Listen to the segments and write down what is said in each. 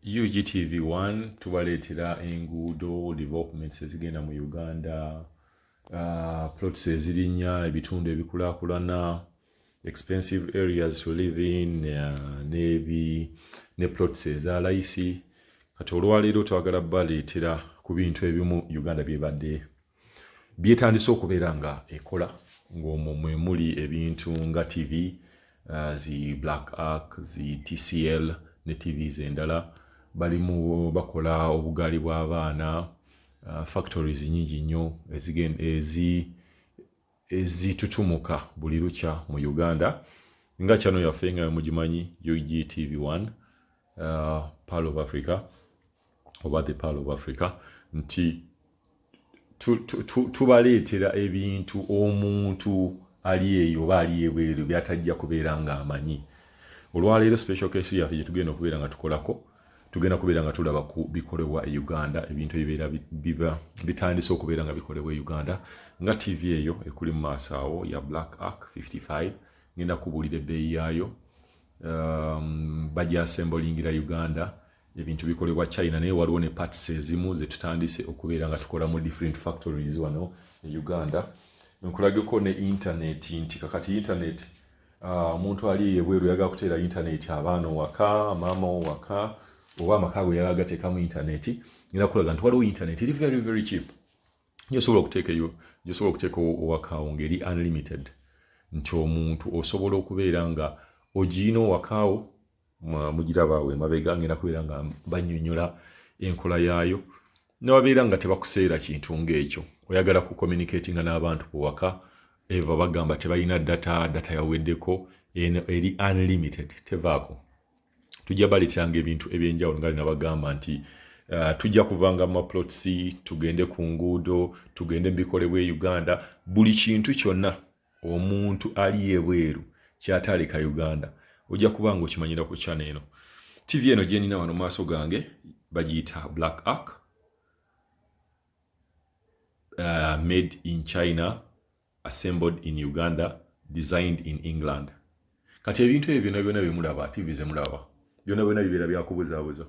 UGTV1 tubaleetera enguudo developments ezigenda mu Uganda, plots ezirinya ebitundu ebikulaakulana, expensive areas to live in, ne plots eza layisi. Kati olwaleero twagala baleetera ku bintu ebimu Uganda byebadde byetandise okubeera nga ekola, ng'omwo mwe muli ebintu nga TV, zi Black Ark, zi TCL ne TVs endala. Balimu bakola obugaali bw'abaana, factories nyingi nnyo ezitutumuka buli lukya mu Uganda. Nga channel yaffe nga mugimanyi UGTV1, Pearl of Africa, oba the Pearl of Africa, nti tubaleetera ebintu omuntu ali eyo oba ali ebweru byatajja kubeera nga amanyi. Olwaleero special case yaffe gye tugenda okubeera nga tukolako, tugenda kubeera nga tulaba ku bikolebwa e Uganda, ebintu ebibeera bitandise okubeera nga bikolebwa e Uganda, nga TV eyo ekuli mu maaso awo ya Black Ark 55, ngenda kubuulira ebbeeyi yaayo. Bajja assemblingira Uganda, ebintu bikolebwa China, naye waliwo ne parts ezimu ze tutandise okubeera nga tukola mu different factories wano e Uganda. Nkulageko ne internet, nti kakati internet, omuntu ali ebweru yagala kuteera internet abaana waka, maama waka, oba amaka gwe yagala gateekamu internet, ngenda kulaga nti waliwo internet eri very very cheap. Osobola okuteeka owakaawo ng'eri unlimited, nti omuntu osobola okubeera nga ogiino wakaawo mugirabaawo emabega, ngenda kubeera nga bannyonnyola enkola yaayo. Newabeera nga tebakuseera kintu ng'ekyo, oyagala ku communicatinga n'abantu ku waka, eva bagamba tebalina data yaweddeko, eri unlimited, tevaako. Tujja baleetanga ebintu ebyenjawulo nga nabagamba nti tujja kuvanga mu plots, tugende ku nguudo, tugende mu bikolebwa e Uganda, buli kintu kyonna omuntu ali ebweru kyataaleka Uganda ojja kuba nga okimanyira ku channel eno. TV eno gye nina wano maaso gange bagiyita Black Ark, made in China, assembled in Uganda, designed in England. Kati ebintu ebyo byonna bye mulaba, TV ze mulaba, byonna bibeera byakubuzaabuza.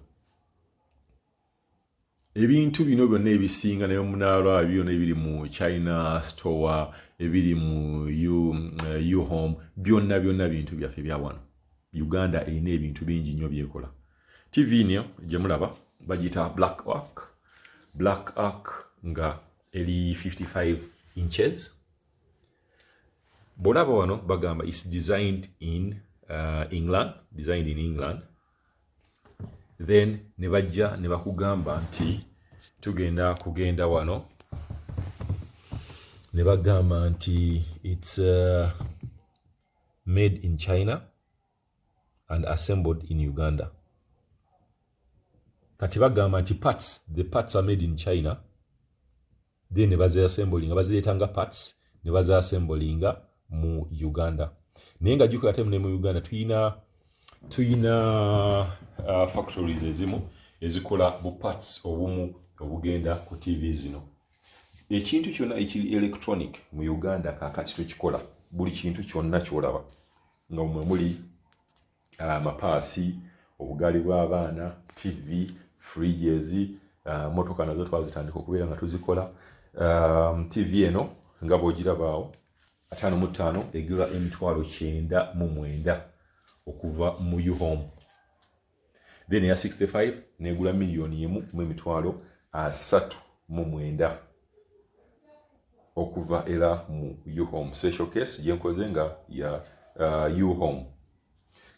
Ebintu bino byonna ebisinga ne munaalwa byonna ebiri mu China store, ebiri mu Uhome, byonna bintu byaffe bya wano. Uganda erina ebintu bingi nnyo byekola. TV eno gye mulaba bagiyita Black Ark nga eri 55 inches. Bw'olaba wano bagamba is designed in England. Then ne bajja ne bakugamba nti tugenda kugenda wano, ne bagamba nti it's made in China and assembled in Uganda. Kati bagamba nti the parts are made in China, then ne baziassemblinga, bazireetanga parts ne baziassemblinga mu Uganda. Naye nga jjukira ate ne mu Uganda tuyina factories ezimu ezikola bu parts obumu obugenda ku TV zino. Ekintu kyonna ekiri electronic mu Uganda kakati tukikola, buli kintu kyonna kyolaba nga mwe muli amapaasi, obugaali bw'abaana, TV, fridges, motoka nazo twazitandika okubeera nga tuzikola. TV eno nga bw'ogirabaawo 55 egula $9,900 okuva mu Uhome. Then ya 65 negula $1,309,000 okuva era mu Uhome. Special case gyenkoze nga ya Uhome.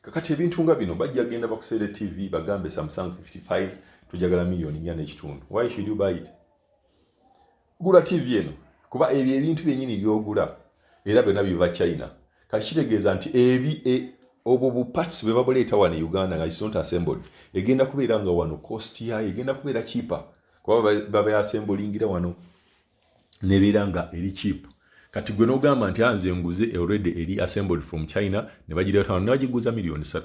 Kakati ebintu nga bino bajja genda bakuseere TV bagambe Samsung 55 tujagala $1,400,000. Why should you buy it? Gula TV eno kuba ebintu byennyini byogula era byonna biva China. Kati kitegeeza nti obwo bu parts bwe babuleeta wano e Uganda nga it's not assembled, egenda kubeera nga wano cost yayo egenda kubeera cheaper kuba baba assemblingira wano nebeera nga eri cheap. Kati gwe n'ogamba nti anze nguze already eri assembled from China ne bagireeta wano ne bagiguza $3,000,000.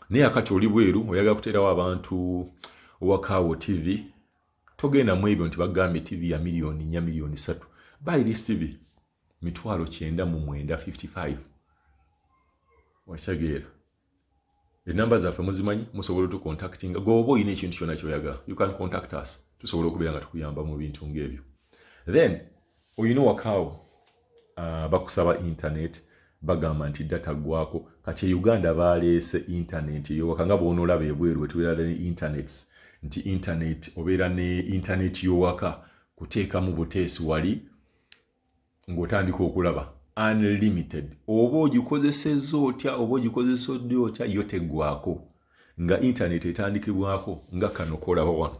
Naye akati oli bweru oyagala kuteerawo abantu owakaawo TV, togenda mu ebyo nti bagambye TV ya $1,000,000 buy this TV $9,955. Wakitegeera enamba zaffe muzimanyi, musobola otucontactinga gwoba oyina ekintu kyonna kyoyagala, you can contact us, tusobola okubeera nga tukuyamba mu bintu ng'ebyo. Then oyina wakaawo bakusaba internet, bagamba nti data gwako, kati Uganda baleese internet ey'owaka nga bw'onoolaba ebweru wetubeera ne internet, nti internet obeera ne internet y'owaka kuteekamu buteesi wali ng'otandika okulaba unlimited, oba ogikozesezza otya oba ogikozesedde otya yo teggwako, nga internet etandikibwako nga kano kolaba wano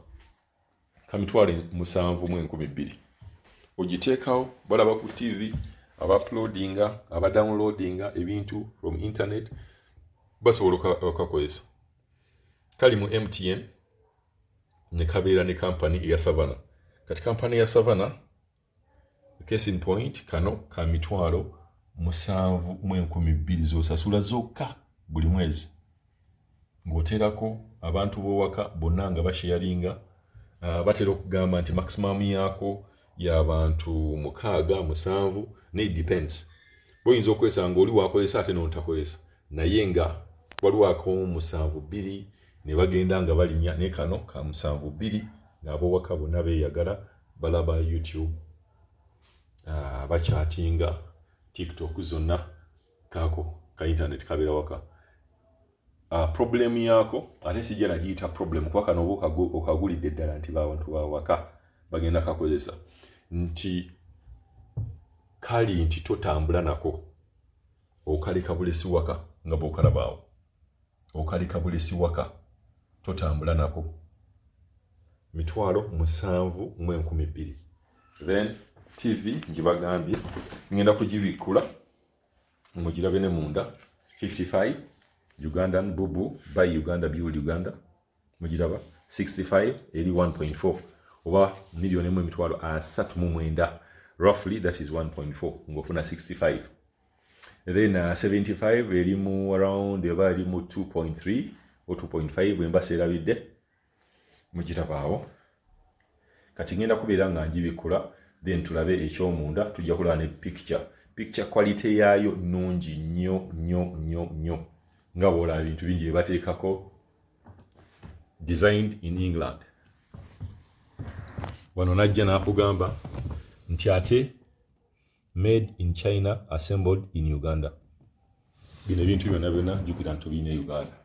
kamitwalo 7,200 ogiteekawo, balaba ku TV, abauploadinga, abadownloadinga ebintu from internet basobola okakozesa. Kali mu MTN ne kabeera ne kampani eya Savannah. Kati kampani ya Savannah, case in point, kano ka 7,200 z'osasula zokka buli mwezi, ng'oteerako abantu b'owaka bonna nga basharinga. Batera okugamba nti maximum yaako y'abantu 6-7, ne depends. Boyinza okwesanga oli wakozesa ate n'ontakozesa, naye nga waliwo ak'omu 7-2 ne bagenda nga balinnya, ne kano ka 7-2 ng'ab'owaka bonna beeyagala, balaba YouTube, bachatinga, TikTok, zonna kaako ka internet kabeera waka. Problem yako ate sijja nagiyita problem kuba kano okagulidde ddala nti babantu bawaka bagenda kakozesa, nti kali nti totambula nako, okaleka bulesi waka nga bw'okalabaawo, okaleka bulesi waka totambula nako, 7,200. Then TV ngibagambye ngenda kugibikkula mugirabe ne munda, 55 Ugandan bubu by Uganda build Uganda, mugiraba 65 eri 1.4 oba $1,39,000, roughly that is 1.4 ngofuna 65. And then 75 eri mu around eba eri mu 2.3 or 2.5 bwemba serabidde, mugirabaawo. Kati ngenda kubeera nga njibikula, then tulabe ekyomunda, tujja kulaba ne picture quality yaayo nnungi nnyo nga bw'olaba ebintu bingi bye bateekako, designed in England. Wano najja n'akugamba nti ate made in China, assembled in Uganda. Bino ebintu byonna jjukira nti tulina Uganda.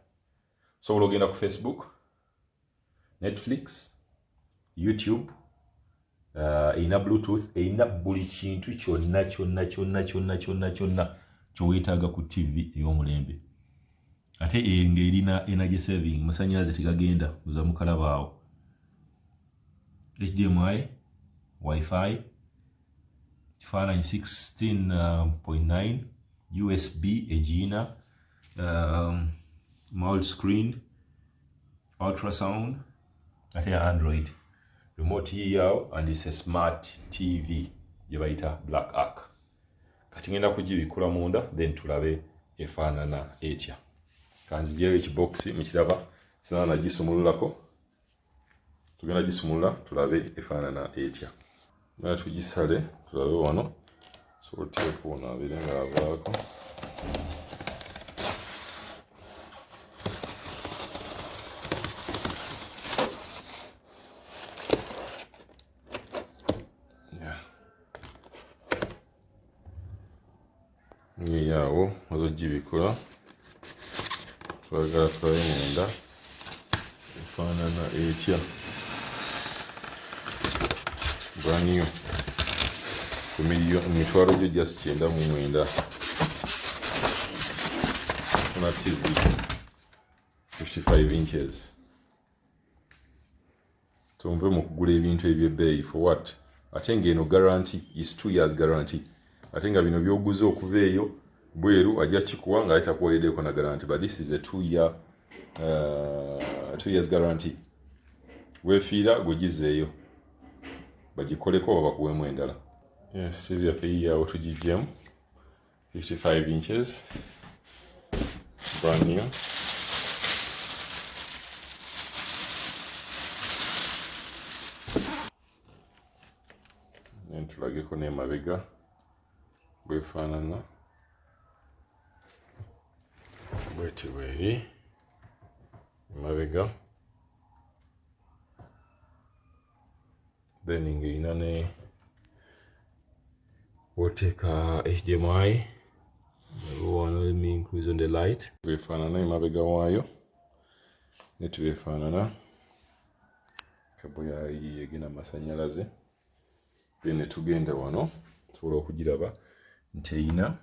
Sobola ogenda ku Facebook, Netflix, YouTube, eyina Bluetooth, eyina buli kintu kyonna kyoweetaaga ku TV ey'omulembe. Ate nga erina energy saving, masannyalaze tegagenda uza mukalabaawo. HDMI, Wi-Fi, kifaananyi 16.9, USB egiyina, multi-screen, ultrasound, ate ya Android. Remote yiyawo, and it's a smart TV gye bayita Black Ark. Kati ngenda kugibikkula munda, then tulabe efaanana etya. Kanzijeyo ekiboksi mukiraba, sinaba nagisumululako, tugenda gisumulula tulabe efaanana etya. Nga tugisale tulabe wano, so oteeka ono abeere nga avaako. Yaawo ozogibikula, twagala tulabe munda efaanana etya. Brand new ku mitwalo gyo just 99. Funa TV 55 inches. Tumve mu kugula ebintu eby'ebbeeyi for what? Ate ng'eno guarantee is 2 years guarantee. Ate nga bino by'oguze okuva eyo bweru ajja kikuwa nga ayitakuwereddeko na guarantee, but this is a 2 years guarantee. Weefiira gwegizeeyo bagikoleko oba bakuweemu endala. Yes, TV yaffe yiyawo tugiggyeemu, 55 inches, brand new. Tulageko n'emabega bwefaanana bweti bweri. mabega, then ng'erina ne woteeka HDMI. Let me increase on the light. Befaanana emabega waayo ne tubefaanana kabo yegena amasanyalaze. Then ne tugenda wano tusobola okugiraba nti erina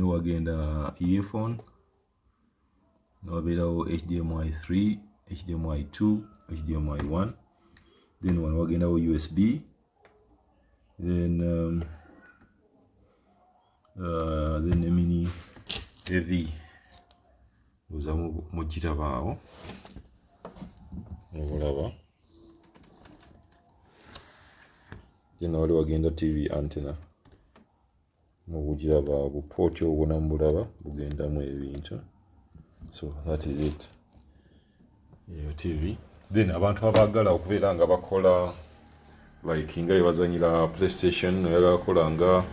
wagenda earphone, wabeerawo HDMI 3, HDMI 2, HDMI 1, then wano wagendawo USB, then mini AV oza mugiraba awo obulaba. Then wali wagenda TV antenna mubugiraba bupooti obwona mubulaba bugendamu ebintu. So that is it. Iyo TV. Then abantu abaagala okubeera nga bakola like nga bazanyira PlayStation, oyagala kukola nga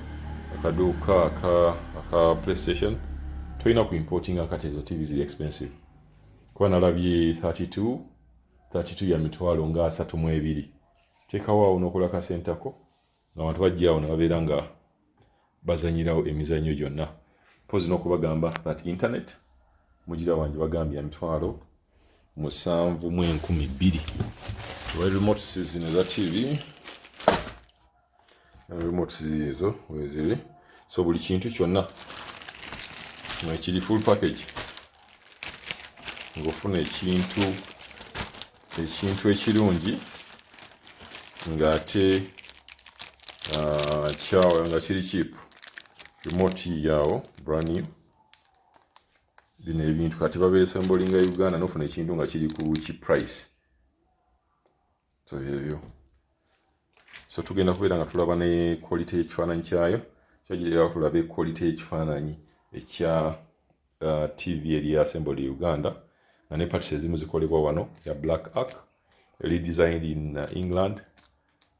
akaduuka aka PlayStation, tolina ku importing akati ezo TV ziri expensive. Kuba nalabye 32 ya mitwalo nga 32. Teekawo awo n'okola kasentako ng'abantu bajja awo ne babeera nga bazanyirawo emizannyo gyonna. Mpozi n'okubagamba that internet mugira wange bagambye emitwalo 7,200. Tuwa remote zino za TV, remote ezo weziri. So buli kintu kyonna kiri full package. Ng'ofuna ekintu ekirungi ng'ate kyawo nga kiri cheap. Remote yawo brand new. Bino ebintu kati babesembolinga Uganda n'ofuna ekintu nga kiri ku cheap price. So ebyo. So tugenda kubeera nga tulaba ne quality y'ekifaananyi kyayo. Kyagirira tulabe quality y'ekifaananyi ekya TV eri Asembling Uganda nga ne parts ezimu zikolebwa wano ya Black Ark, redesigned in England,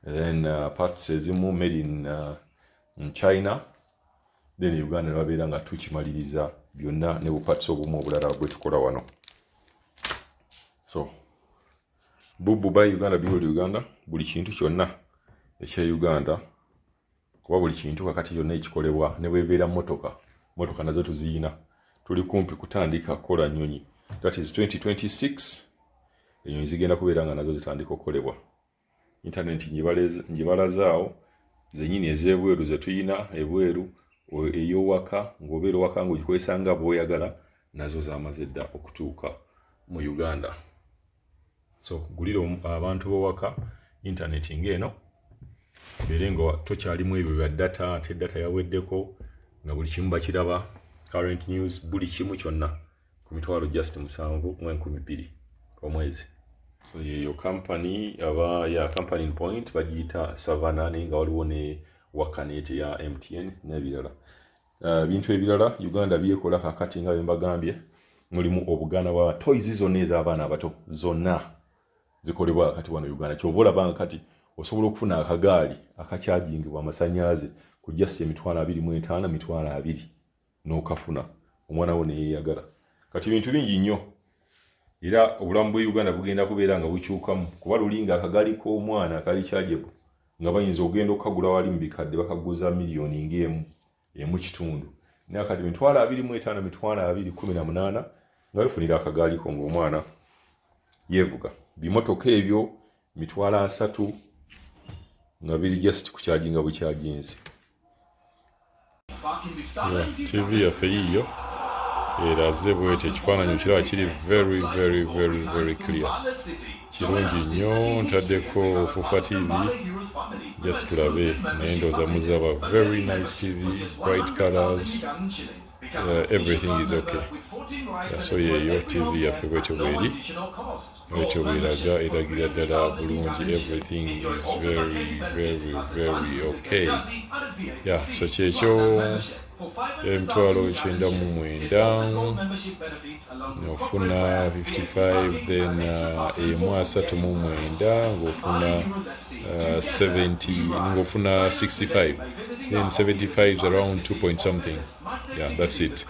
then parts ezimu made in China. Then Uganda ne babeera nga tukimaliriza byonna ne bupatsi obumu obulala bwe tukola wano. So Bubu by Uganda, Build Uganda, buli kintu kyonna ekya Uganda, kuba buli kintu kakati kyonna ekikolebwa ne bwebeera motoka nazo tuziyina. Tuli kumpi kutandika kukola nnyonyi. That is 2026. Ennyonyi zigenda kubeera nga nazo zitandika okukolebwa. Internet njibalazaawo zennyini ez'ebweru ze tuyina ebweru, ey'owaka ng'obeera owaka ng'ogikozesa nga bw'oyagala, nazo zamaze dda okutuuka mu Uganda. So gulira abantu b'owaka internet ng'eno, beere nga tokyalimu ebyo bya data, ate data yaweddeko nga buli kimu bakiraba, current news, buli kimu kyonna ku mitwalo just 7,200 omwezi. So yeyo company company in point bagiyita Savannah, nga waliwo ne wakaneti ya MTN n'ebirala. Bintu ebirala Uganda byekola kakati nga bembagambye, mulimu obuganda bwa toys zonna ez'abaana abato zonna zikolebwa kati wano Uganda. Kyova olaba kati osobola okufuna akagaali akakyajingibwa amasannyalaze ku just 25,000, 20,000 n'okafuna omwana wo neyeeyagala. Kati bintu bingi nnyo era obulamu bwe Uganda bugenda kubeera nga bukyukamu, kuba lulinga akagaali k'omwana akali chargeable nga bayinza ogenda okukagula wali mu bikadde bakaguza $1,000,000 1.5. naye kati 25,000, 20,018 nga bifunira akagaali ko ng'omwana yeevuga. Bimotoka ebyo 3,000 nga biri just kukyajinga bukyaginzi. TV yaffe yiyo eraze bwete, ekifaananyi kiraba kiri very clear, kirungi nnyo. Ntaddeko Fufa TV just tulabe, naye ndowooza muzaba very nice TV, bright colors, everything is okay. So yeyo TV yaffe bwetyo bweri, bwetyo bweraga, eragira ddala bulungi, everything is very okay. So kyekyo 9,900 ng'ofuna 55, then 39 ng'ofuna 70, ng'ofuna 65, then 75 is around 2 point something. That's it.